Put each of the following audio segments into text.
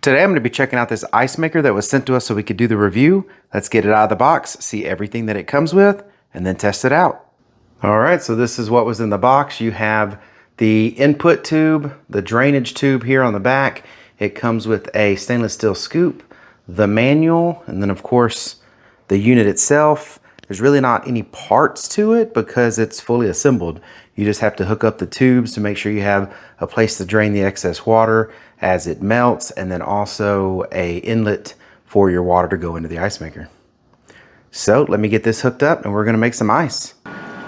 Today I'm going to be checking out this ice maker that was sent to us so we could do the review. Let's get it out of the box, see everything that it comes with, and then test it out. All right, so this is what was in the box. You have the input tube, the drainage tube here on the back. It comes with a stainless steel scoop, the manual, and then of course the unit itself. There's really not any parts to it because it's fully assembled. You just have to hook up the tubes to make sure you have a place to drain the excess water as it melts, and then also an inlet for your water to go into the ice maker. So let me get this hooked up and we're gonna make some ice.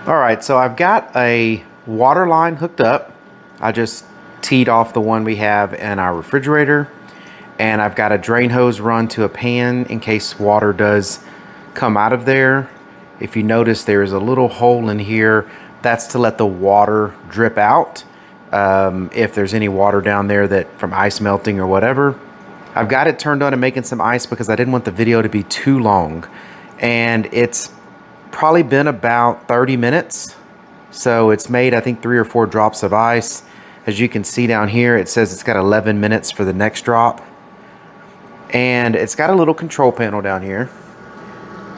All right, so I've got a water line hooked up. I just teed off the one we have in our refrigerator, and I've got a drain hose run to a pan in case water does come out of there. If you notice, there's a little hole in here. That's to let the water drip out if there's any water down there that from ice melting or whatever. I've got it turned on and making some ice because I didn't want the video to be too long. And it's probably been about 30 minutes. So it's made, I think, 3 or 4 drops of ice. As you can see down here, it says it's got 11 minutes for the next drop. And it's got a little control panel down here.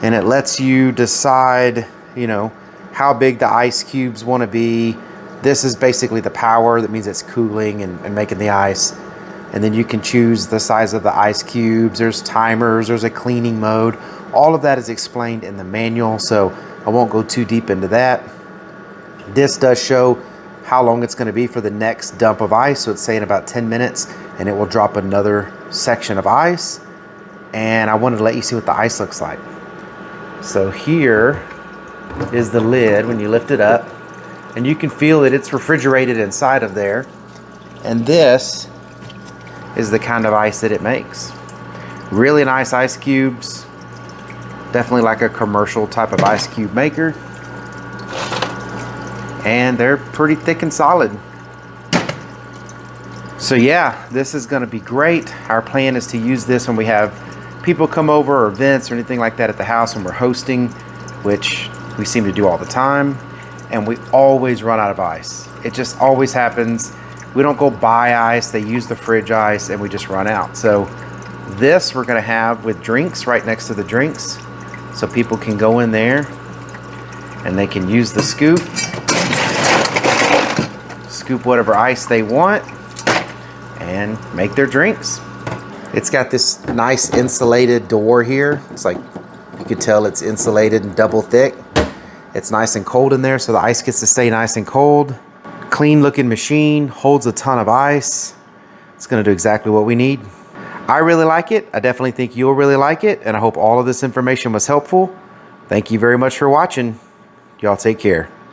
And it lets you decide, you know, how big the ice cubes want to be. This is basically the power. That means it's cooling and making the ice. And then you can choose the size of the ice cubes. There's timers, there's a cleaning mode. All of that is explained in the manual, so I won't go too deep into that. This does show how long it's going to be for the next dump of ice. So it's saying about 10 minutes and it will drop another section of ice. And I wanted to let you see what the ice looks like. So here is the lid when you lift it up, and you can feel that it's refrigerated inside of there. And this is the kind of ice that it makes. Really nice ice cubes. Definitely like a commercial type of ice cube maker. And they're pretty thick and solid. So yeah, this is gonna be great. Our plan is to use this when we have people come over or events or anything like that at the house when we're hosting, which we seem to do all the time. And we always run out of ice. It just always happens. We don't go buy ice, they use the fridge ice, and we just run out. So this we're gonna have with drinks right next to the drinks. So people can go in there and they can use the scoop, scoop whatever ice they want, and make their drinks. It's got this nice insulated door here. It's like, you could tell it's insulated and double thick. It's nice and cold in there, so the ice gets to stay nice and cold. Clean looking machine, holds a ton of ice. It's gonna do exactly what we need. I really like it. I definitely think you'll really like it, and I hope all of this information was helpful. Thank you very much for watching. Y'all take care.